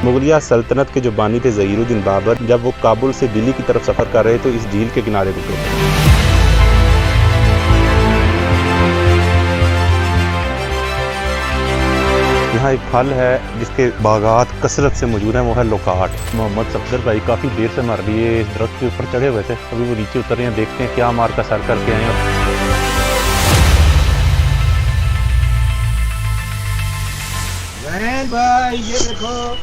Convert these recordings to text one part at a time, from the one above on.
مغلیہ سلطنت کے جو بانی تھے ظہیر الدین بابر، جب وہ کابل سے دلی کی طرف سفر کر رہے تو اس جھیل کے کنارے رکے تھے۔ یہاں ایک پھل ہے جس کے باغات کثرت سے موجود ہیں، وہ ہے لوکاٹ۔ محمد صفدر بھائی کافی دیر سے مر لیے اس درخت کے اوپر چڑھے ہوئے تھے، ابھی وہ نیچے اتر رہے ہیں، دیکھتے ہیں کیا مار کا سر کر کے آئے ہیں۔ بھائی یہ دیکھو،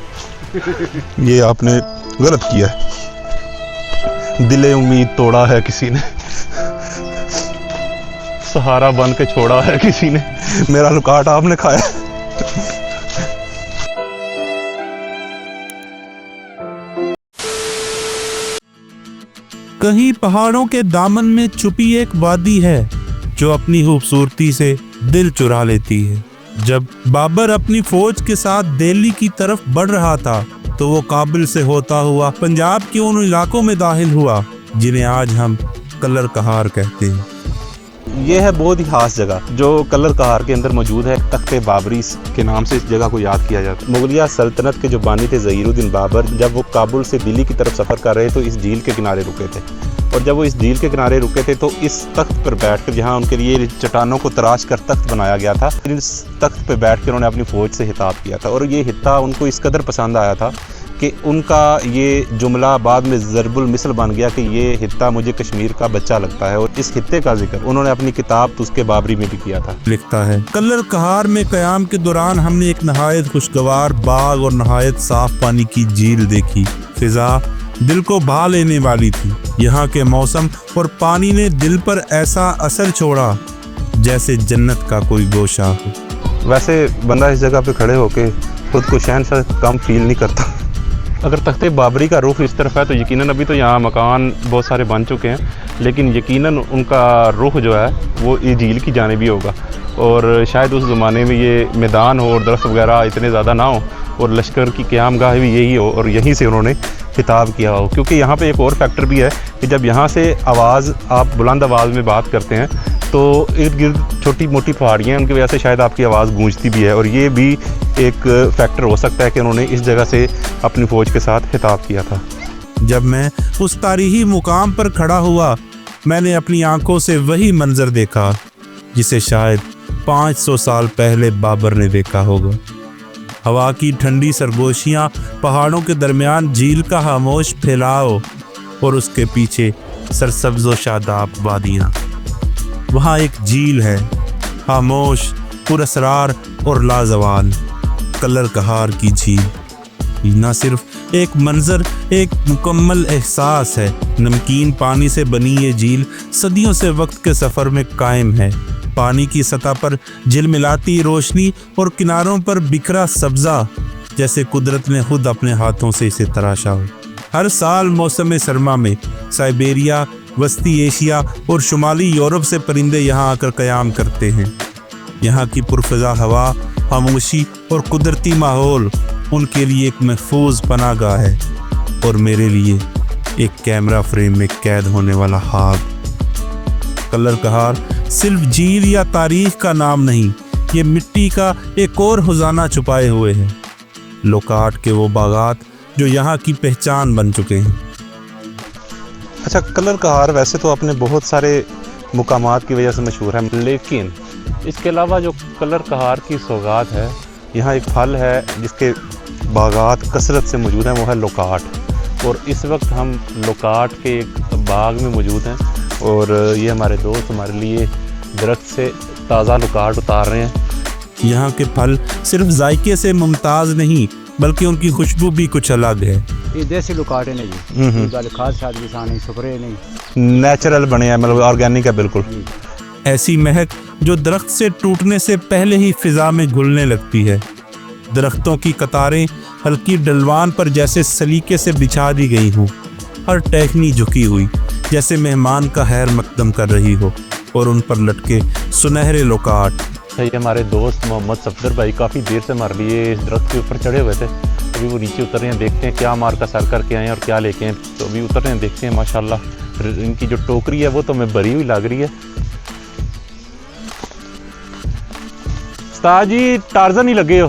یہ آپ نے غلط کیا ہے، دل امید توڑا ہے کسی نے، سہارا بن کے چھوڑا ہے کسی نے، میرا لوکاٹ آپ نے کھایا۔ کہیں پہاڑوں کے دامن میں چھپی ایک وادی ہے جو اپنی خوبصورتی سے دل چرا لیتی ہے۔ جب بابر اپنی فوج کے ساتھ دہلی کی طرف بڑھ رہا تھا تو وہ کابل سے ہوتا ہوا پنجاب کے ان علاقوں میں داخل ہوا جنہیں آج ہم کلر کہار کہتے ہیں۔ یہ ہے بہت ہی خاص جگہ جو کلر کہار کے اندر موجود ہے، تخت بابری کے نام سے اس جگہ کو یاد کیا جاتا ہے۔ مغلیہ سلطنت کے جو بانی تھے ظہیر الدین بابر، جب وہ کابل سے دلی کی طرف سفر کر رہے تو اس جھیل کے کنارے رکے تھے، اور جب وہ اس جھیل کے کنارے رکے تھے تو اس تخت پر بیٹھ کر، جہاں ان کے لیے چٹانوں کو تراش کر تخت بنایا گیا تھا، اس تخت پہ بیٹھ کر انہوں نے اپنی فوج سے خطاب کیا تھا، اور یہ خطہ ان کو اس قدر پسند آیا تھا کہ ان کا یہ جملہ بعد میں ضرب المثل بن گیا کہ یہ خطہ مجھے کشمیر کا بچہ لگتا ہے، اور اس خطے کا ذکر انہوں نے اپنی کتاب تذکرہ بابری میں بھی کیا تھا۔ لکھتا ہے، کلر کہار میں قیام کے دوران ہم نے ایک نہایت خوشگوار باغ اور نہایت صاف پانی کی جھیل دیکھی۔ فضا دل کو بھا لینے والی تھی۔ یہاں کے موسم اور پانی نے دل پر ایسا اثر چھوڑا جیسے جنت کا کوئی گوشہ ہو۔ ویسے بندہ اس جگہ پہ کھڑے ہو کے خود کو شہنشاہ کم فیل نہیں کرتا۔ اگر تخت بابری کا رخ اس طرف ہے تو یقیناً ابھی تو یہاں مکان بہت سارے بن چکے ہیں، لیکن یقیناً ان کا رخ جو ہے وہ اس جھیل کی جانب ہی ہوگا، اور شاید اس زمانے میں یہ میدان ہو اور درخت وغیرہ اتنے زیادہ نہ ہو، اور لشکر کی قیام گاہ بھی یہی ہو، اور یہیں سے انہوں نے خطاب کیا ہو۔ کیونکہ یہاں پہ ایک اور فیکٹر بھی ہے کہ جب یہاں سے آواز آپ بلند آواز میں بات کرتے ہیں تو ارد گرد چھوٹی موٹی پہاڑیاں ہیں، ان کی وجہ سے شاید آپ کی آواز گونجتی بھی ہے، اور یہ بھی ایک فیکٹر ہو سکتا ہے کہ انہوں نے اس جگہ سے اپنی فوج کے ساتھ خطاب کیا تھا۔ جب میں اس تاریخی مقام پر کھڑا ہوا، میں نے اپنی آنکھوں سے وہی منظر دیکھا جسے شاید 500 سال پہلے بابر نے دیکھا ہوگا۔ ہوا کی ٹھنڈی سرگوشیاں، پہاڑوں کے درمیان جھیل کا خاموش پھیلاؤ، اور اس کے پیچھے سرسبز و شاداب وادیاں۔ وہاں ایک جھیل ہے، خاموش، پر اسرار اور لازوال، کلر کہار کی جھیل۔ نہ صرف ایک منظر، ایک مکمل احساس ہے۔ نمکین پانی سے بنی یہ جھیل صدیوں سے وقت کے سفر میں قائم ہے۔ پانی کی سطح پر جھلملاتی روشنی اور کناروں پر بکھرا سبزہ، جیسے قدرت نے خود اپنے ہاتھوں سے اسے تراشا ہو۔ ہر سال موسم سرما میں سائبیریا، وسطی ایشیا اور شمالی یورپ سے پرندے یہاں آ کر قیام کرتے ہیں۔ یہاں کی پرفضا ہوا، خاموشی اور قدرتی ماحول ان کے لیے ایک محفوظ پناہ گاہ ہے، اور میرے لیے ایک کیمرہ فریم میں قید ہونے والا خواب۔ کلر کہار صرف جھیل یا تاریخ کا نام نہیں، یہ مٹی کا ایک اور خزانہ چھپائے ہوئے ہے، لوکاٹ کے وہ باغات جو یہاں کی پہچان بن چکے ہیں۔ اچھا، کلر کہار ویسے تو اپنے بہت سارے مقامات کی وجہ سے مشہور ہے، لیکن اس کے علاوہ جو کلر کہار کی سوغات ہے، یہاں ایک پھل ہے جس کے باغات کثرت سے موجود ہیں، وہ ہے لوکاٹ۔ اور اس وقت ہم لوکاٹ کے ایک باغ میں موجود ہیں، اور یہ ہمارے دوست ہمارے لیے درخت سے تازہ لوکاٹ اتار رہے ہیں۔ یہاں کے پھل صرف ذائقے سے ممتاز نہیں بلکہ ان کی خوشبو بھی کچھ الگ ہے۔ یہ دیسی لوکاٹے نے جی، گل کھاد شاد بھی سانے سپرے نہیں، نیچرل بنے ہیں، مطلب آرگینک ہے بالکل۔ ایسی مہک جو درخت سے ٹوٹنے سے پہلے ہی فضا میں گھلنے لگتی ہے۔ درختوں کی قطاریں ہلکی ڈلوان پر جیسے سلیقے سے بچھا دی گئی ہوں، ہر ٹہنی جھکی ہوئی جیسے مہمان کا خیر مقدم کر رہی ہو، اور ان پر لٹکے سنہرے لوکاٹ۔ یہ ہمارے دوست محمد صفدر بھائی کافی دیر سے مر لیے اس درخت کے اوپر چڑھے ہوئے تھے، ابھی وہ نیچے اتر رہے ہیں، دیکھتے ہیں کیا مار کا سر کر کے آئے ہیں اور کیا لے کے ہیں، تو ابھی اتر رہے ہیں، دیکھتے ہیں۔ ماشاءاللہ ان کی جو ٹوکری ہے وہ تو میں بھری ہوئی لگ رہی ہے۔ استاد جی ٹارزن ہی لگے ہو۔